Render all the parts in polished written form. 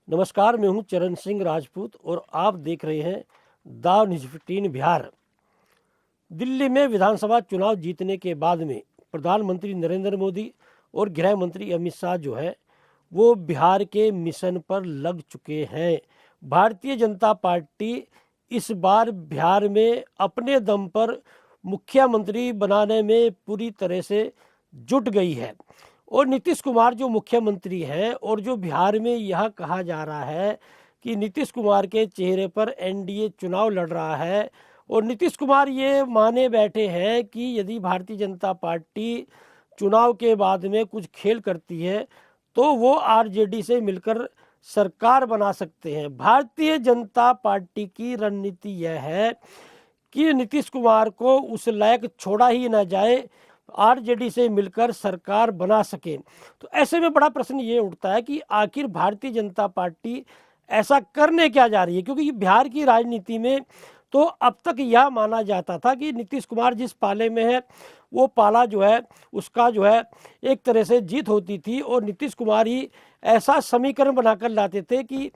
नमस्कार, मैं हूं चरण सिंह राजपूत और आप देख रहे हैं द न्यूज़ 15 बिहार। दिल्ली में विधानसभा चुनाव जीतने के बाद में प्रधानमंत्री नरेंद्र मोदी और गृह मंत्री अमित शाह जो है वो बिहार के मिशन पर लग चुके हैं। भारतीय जनता पार्टी इस बार बिहार में अपने दम पर मुख्यमंत्री बनाने में पूरी तरह से जुट गई है और नीतीश कुमार जो मुख्यमंत्री हैं और जो बिहार में यह कहा जा रहा है कि नीतीश कुमार के चेहरे पर एनडीए चुनाव लड़ रहा है और नीतीश कुमार ये माने बैठे हैं कि यदि भारतीय जनता पार्टी चुनाव के बाद में कुछ खेल करती है तो वो आरजेडी से मिलकर सरकार बना सकते हैं। भारतीय जनता पार्टी की रणनीति यह है कि नीतीश कुमार को उस लायक छोड़ा ही ना जाए, आरजेडी से मिलकर सरकार बना सके। तो ऐसे में बड़ा प्रश्न ये उठता है कि आखिर भारतीय जनता पार्टी ऐसा करने क्या जा रही है, क्योंकि बिहार की राजनीति में तो अब तक यह माना जाता था कि नीतीश कुमार जिस पाले में है वो पाला जो है उसका जो है एक तरह से जीत होती थी और नीतीश कुमार ही ऐसा समीकरण बनाकर लाते थे कि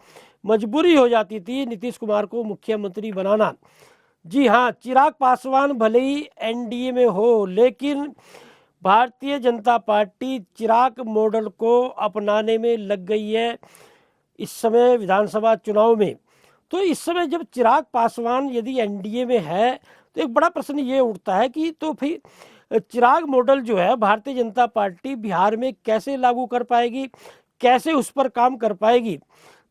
मजबूरी हो जाती थी नीतीश कुमार को मुख्यमंत्री बनाना। जी हाँ, चिराग पासवान भले ही एनडीए में हो, लेकिन भारतीय जनता पार्टी चिराग मॉडल को अपनाने में लग गई है इस समय विधानसभा चुनाव में। तो इस समय जब चिराग पासवान यदि एनडीए में है तो एक बड़ा प्रश्न ये उठता है कि तो फिर चिराग मॉडल जो है भारतीय जनता पार्टी बिहार में कैसे लागू कर पाएगी, कैसे उस पर काम कर पाएगी।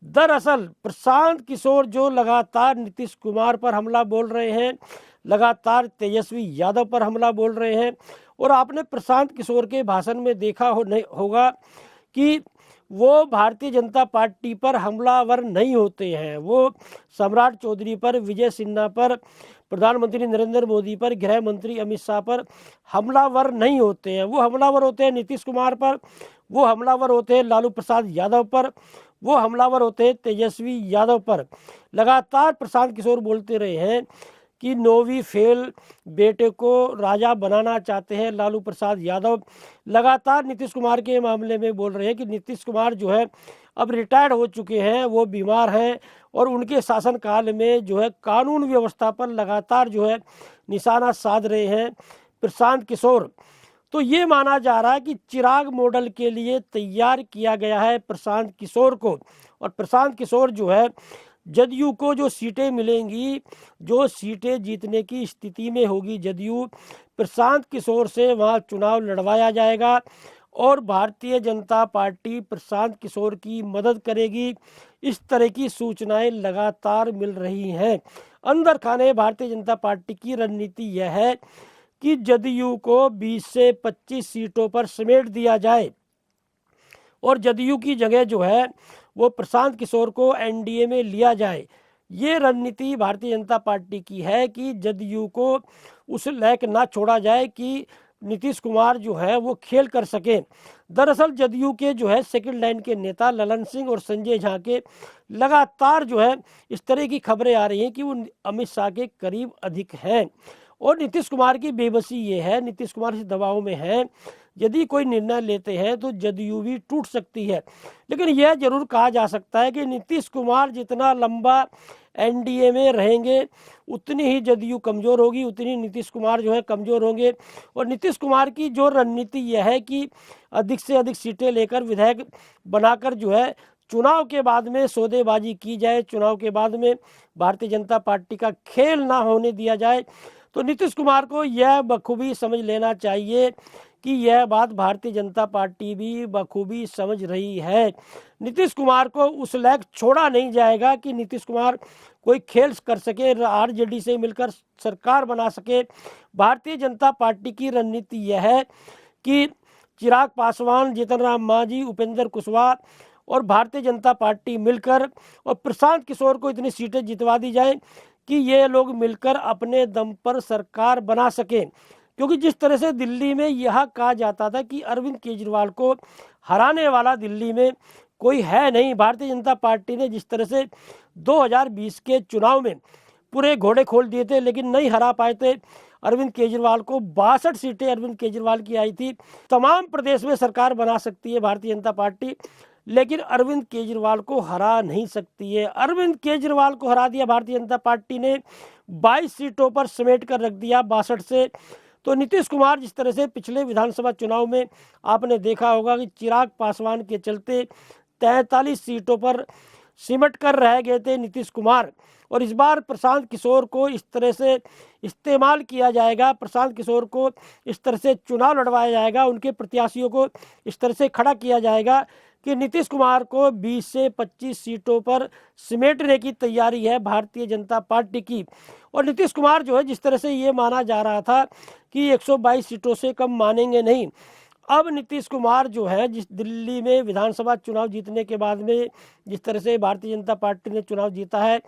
दरअसल प्रशांत किशोर जो लगातार नीतीश कुमार पर हमला बोल रहे हैं, लगातार तेजस्वी यादव पर हमला बोल रहे हैं और आपने प्रशांत किशोर के भाषण में देखा होगा कि वो भारतीय जनता पार्टी पर हमलावर नहीं होते हैं। वो सम्राट चौधरी पर, विजय सिन्हा पर, प्रधानमंत्री नरेंद्र मोदी पर, गृह मंत्री अमित शाह पर हमलावर नहीं होते हैं। वो हमलावर होते हैं नीतीश कुमार पर, वो हमलावर होते हैं लालू प्रसाद यादव पर, वो हमलावर होते हैं तेजस्वी यादव पर। लगातार प्रशांत किशोर बोलते रहे हैं कि 9वीं फेल बेटे को राजा बनाना चाहते हैं लालू प्रसाद यादव। लगातार नीतीश कुमार के मामले में बोल रहे हैं कि नीतीश कुमार जो है अब रिटायर्ड हो चुके हैं, वो बीमार हैं और उनके शासनकाल में जो है कानून व्यवस्था पर लगातार जो है निशाना साध रहे हैं प्रशांत किशोर। तो ये माना जा रहा है कि चिराग मॉडल के लिए तैयार किया गया है प्रशांत किशोर को और प्रशांत किशोर जो है जदयू को जो सीटें मिलेंगी, जो सीटें जीतने की स्थिति में होगी जदयू, प्रशांत किशोर से वहां चुनाव लड़वाया जाएगा और भारतीय जनता पार्टी प्रशांत किशोर की मदद करेगी। इस तरह की सूचनाएं लगातार मिल रही हैं। अंदर खाने भारतीय जनता पार्टी की रणनीति यह है कि जदयू को 20 से 25 सीटों पर समेट दिया जाए और जदयू की जगह जो है वो प्रशांत किशोर को एनडीए में लिया जाए। ये रणनीति भारतीय जनता पार्टी की है कि जदयू को उस लायक ना छोड़ा जाए कि नीतीश कुमार जो है वो खेल कर सके। दरअसल जदयू के जो है सेकंड लाइन के नेता ललन सिंह और संजय झा के लगातार जो है इस तरह की खबरें आ रही हैं कि वो अमित शाह के करीब अधिक हैं और नीतीश कुमार की बेबसी ये है, नीतीश कुमार इस दबाव में है, यदि कोई निर्णय लेते हैं तो जदयू भी टूट सकती है। लेकिन यह जरूर कहा जा सकता है कि नीतीश कुमार जितना लंबा एनडीए में रहेंगे उतनी ही जदयू कमजोर होगी, उतनी नीतीश कुमार जो है कमजोर होंगे। और नीतीश कुमार की जो रणनीति यह है कि अधिक से अधिक सीटें लेकर विधायक बनाकर जो है चुनाव के बाद में सौदेबाजी की जाए, चुनाव के बाद में भारतीय जनता पार्टी का खेल ना होने दिया जाए। तो नीतीश कुमार को यह बखूबी समझ लेना चाहिए कि यह बात भारतीय जनता पार्टी भी बखूबी समझ रही है। नीतीश कुमार को उस लायक छोड़ा नहीं जाएगा कि नीतीश कुमार कोई खेल कर सके, आरजेडी से मिलकर सरकार बना सके। भारतीय जनता पार्टी की रणनीति यह है कि चिराग पासवान, जीतन राम मांझी, उपेंद्र कुशवाहा और भारतीय जनता पार्टी मिलकर और प्रशांत किशोर को इतनी सीटें जितवा दी जाए कि ये लोग मिलकर अपने दम पर सरकार बना सके। क्योंकि जिस तरह से दिल्ली में यह कहा जाता था कि अरविंद केजरीवाल को हराने वाला दिल्ली में कोई है नहीं, भारतीय जनता पार्टी ने जिस तरह से 2020 के चुनाव में पूरे घोड़े खोल दिए थे लेकिन नहीं हरा पाए थे अरविंद केजरीवाल को। 62 सीटें अरविंद केजरीवाल की आई थी। तमाम प्रदेश में सरकार बना सकती है भारतीय जनता पार्टी, लेकिन अरविंद केजरीवाल को हरा नहीं सकती है। अरविंद केजरीवाल को हरा दिया भारतीय जनता पार्टी ने, 22 सीटों पर समेट कर रख दिया 62 से। तो नीतीश कुमार जिस तरह से पिछले विधानसभा चुनाव में आपने देखा होगा कि चिराग पासवान के चलते 43 सीटों पर सिमट कर रह गए थे नीतीश कुमार, और इस बार प्रशांत किशोर को इस तरह से इस्तेमाल किया जाएगा, प्रशांत किशोर को इस तरह से चुनाव लड़वाया जाएगा, उनके प्रत्याशियों को इस तरह से खड़ा किया जाएगा कि नीतीश कुमार को 20 से 25 सीटों पर समेटने की तैयारी है भारतीय जनता पार्टी की। और नीतीश कुमार जो है, जिस तरह से ये माना जा रहा था कि 122 सीटों से कम मानेंगे नहीं, अब नीतीश कुमार जो है, जिस दिल्ली में विधानसभा चुनाव जीतने के बाद में जिस तरह से भारतीय जनता पार्टी ने चुनाव जीता है,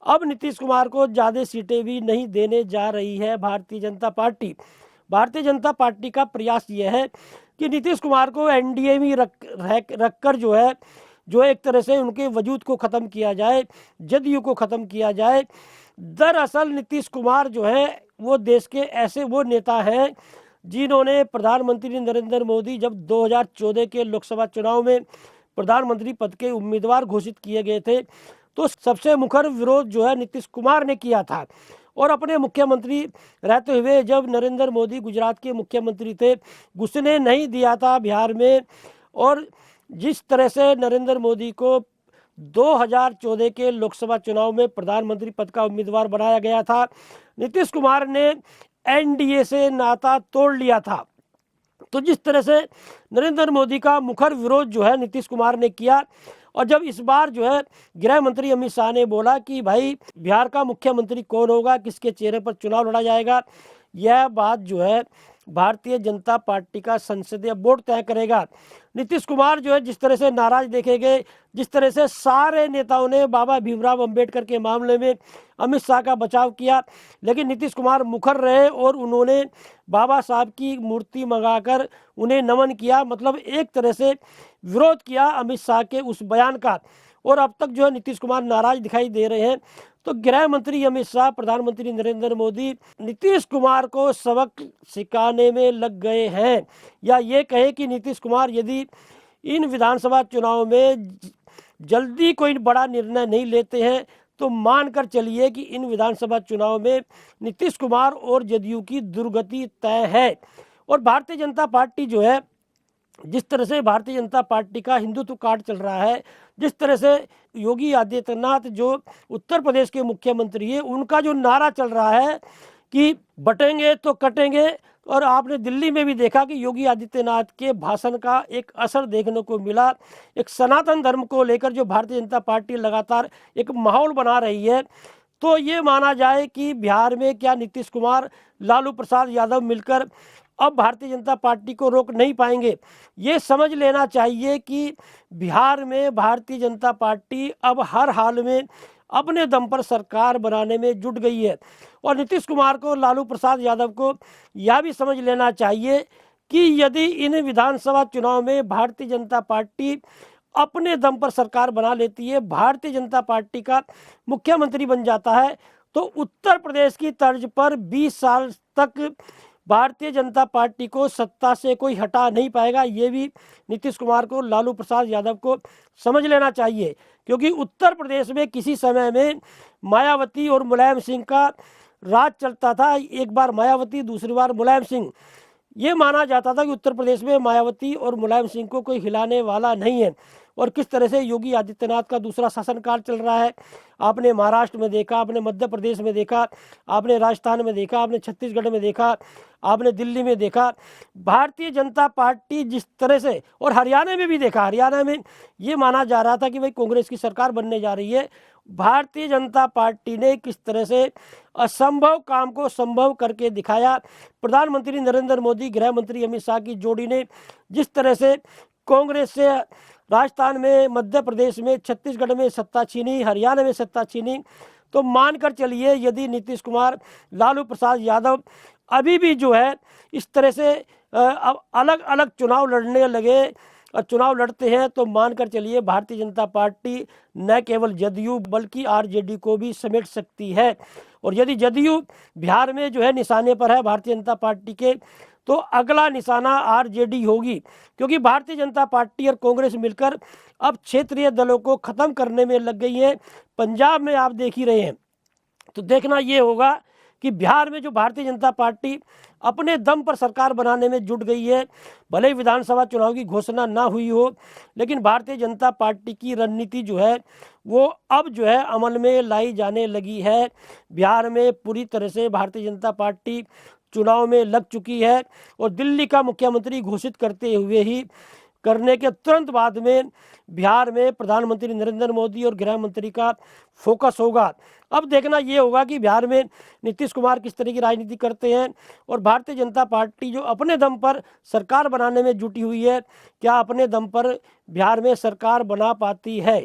अब नीतीश कुमार को ज़्यादा सीटें भी नहीं देने जा रही है भारतीय जनता पार्टी। भारतीय जनता पार्टी का प्रयास यह है कि नीतीश कुमार को एनडीए में रख कर जो एक तरह से उनके वजूद को ख़त्म किया जाए, जदयू को ख़त्म किया जाए। दरअसल नीतीश कुमार जो है वो देश के ऐसे वो नेता हैं जिन्होंने प्रधानमंत्री नरेंद्र मोदी जब 2014 के लोकसभा चुनाव में प्रधानमंत्री पद के उम्मीदवार घोषित किए गए थे, तो सबसे मुखर विरोध जो है नीतीश कुमार ने किया था। और अपने मुख्यमंत्री रहते हुए जब नरेंद्र मोदी गुजरात के मुख्यमंत्री थे, घुसने नहीं दिया था बिहार में। और जिस तरह से नरेंद्र मोदी को 2014 के लोकसभा चुनाव में प्रधानमंत्री पद का उम्मीदवार बनाया गया था, नीतीश कुमार ने एनडीए से नाता तोड़ लिया था। तो जिस तरह से नरेंद्र मोदी का मुखर विरोध जो है नीतीश कुमार ने किया, और जब इस बार जो है गृह मंत्री अमित शाह ने बोला कि भाई बिहार का मुख्यमंत्री कौन होगा, किसके चेहरे पर चुनाव लड़ा जाएगा, यह बात जो है भारतीय जनता पार्टी का संसदीय बोर्ड तय करेगा। नीतीश कुमार जो है जिस तरह से नाराज देखे गए, जिस तरह से सारे नेताओं ने बाबा भीमराव अंबेडकर के मामले में अमित शाह का बचाव किया, लेकिन नीतीश कुमार मुखर रहे और उन्होंने बाबा साहब की मूर्ति मंगाकर उन्हें नमन किया, मतलब एक तरह से विरोध किया अमित शाह के उस बयान का। और अब तक जो है नीतीश कुमार नाराज दिखाई दे रहे हैं। तो गृह मंत्री अमित शाह, प्रधानमंत्री नरेंद्र मोदी नीतीश कुमार को सबक सिखाने में लग गए हैं, या ये कहे कि नीतीश कुमार यदि इन विधानसभा चुनाव में जल्दी कोई बड़ा निर्णय नहीं लेते हैं तो मानकर चलिए कि इन विधानसभा चुनाव में नीतीश कुमार और जदयू की दुर्गति तय है। और भारतीय जनता पार्टी जो है, जिस तरह से भारतीय जनता पार्टी का हिंदुत्व कार्ड चल रहा है, जिस तरह से योगी आदित्यनाथ जो उत्तर प्रदेश के मुख्यमंत्री है, उनका जो नारा चल रहा है कि बटेंगे तो कटेंगे, और आपने दिल्ली में भी देखा कि योगी आदित्यनाथ के भाषण का एक असर देखने को मिला। एक सनातन धर्म को लेकर जो भारतीय जनता पार्टी लगातार एक माहौल बना रही है, तो ये माना जाए कि बिहार में क्या नीतीश कुमार, लालू प्रसाद यादव मिलकर अब भारतीय जनता पार्टी को रोक नहीं पाएंगे। ये समझ लेना चाहिए कि बिहार में भारतीय जनता पार्टी अब हर हाल में अपने दम पर सरकार बनाने में जुट गई है। और नीतीश कुमार को, लालू प्रसाद यादव को यह भी समझ लेना चाहिए कि यदि इन विधानसभा चुनाव में भारतीय जनता पार्टी अपने दम पर सरकार बना लेती है, भारतीय जनता पार्टी का मुख्यमंत्री बन जाता है, तो उत्तर प्रदेश की तर्ज पर 20 साल तक भारतीय जनता पार्टी को सत्ता से कोई हटा नहीं पाएगा। ये भी नीतीश कुमार को, लालू प्रसाद यादव को समझ लेना चाहिए, क्योंकि उत्तर प्रदेश में किसी समय में मायावती और मुलायम सिंह का राज चलता था। एक बार मायावती, दूसरी बार मुलायम सिंह। ये माना जाता था कि उत्तर प्रदेश में मायावती और मुलायम सिंह को कोई हिलाने वाला नहीं है। और किस तरह से योगी आदित्यनाथ का दूसरा शासनकाल चल रहा है, आपने महाराष्ट्र में देखा, आपने मध्य प्रदेश में देखा, आपने राजस्थान में देखा, आपने छत्तीसगढ़ में देखा, आपने दिल्ली में देखा। भारतीय जनता पार्टी जिस तरह से, और हरियाणा में भी देखा, हरियाणा में ये माना जा रहा था कि भाई कांग्रेस की सरकार बनने जा रही है। भारतीय जनता पार्टी ने किस तरह से असंभव काम को संभव करके दिखाया। प्रधानमंत्री नरेंद्र मोदी, गृह मंत्री अमित शाह की जोड़ी ने जिस तरह से कांग्रेस से राजस्थान में, मध्य प्रदेश में, छत्तीसगढ़ में सत्ता छीनी, हरियाणा में सत्ता छीनी, तो मानकर चलिए यदि नीतीश कुमार, लालू प्रसाद यादव अभी भी जो है इस तरह से अलग अलग चुनाव लड़ने लगे और चुनाव लड़ते हैं, तो मानकर चलिए भारतीय जनता पार्टी न केवल जदयू बल्कि आरजेडी को भी समेट सकती है। और यदि जदयू बिहार में जो है निशाने पर है भारतीय जनता पार्टी के, तो अगला निशाना आरजेडी होगी, क्योंकि भारतीय जनता पार्टी और कांग्रेस मिलकर अब क्षेत्रीय दलों को खत्म करने में लग गई है। पंजाब में आप देख ही रहे हैं। तो देखना ये होगा कि बिहार में जो भारतीय जनता पार्टी अपने दम पर सरकार बनाने में जुट गई है, भले ही विधानसभा चुनाव की घोषणा ना हुई हो, लेकिन भारतीय जनता पार्टी की रणनीति जो है वो अब जो है अमल में लाई जाने लगी है। बिहार में पूरी तरह से भारतीय जनता पार्टी चुनाव में लग चुकी है और दिल्ली का मुख्यमंत्री घोषित करने के तुरंत बाद में बिहार में प्रधानमंत्री नरेंद्र मोदी और गृह मंत्री का फोकस होगा। अब देखना ये होगा कि बिहार में नीतीश कुमार किस तरह की राजनीति करते हैं और भारतीय जनता पार्टी जो अपने दम पर सरकार बनाने में जुटी हुई है, क्या अपने दम पर बिहार में सरकार बना पाती है।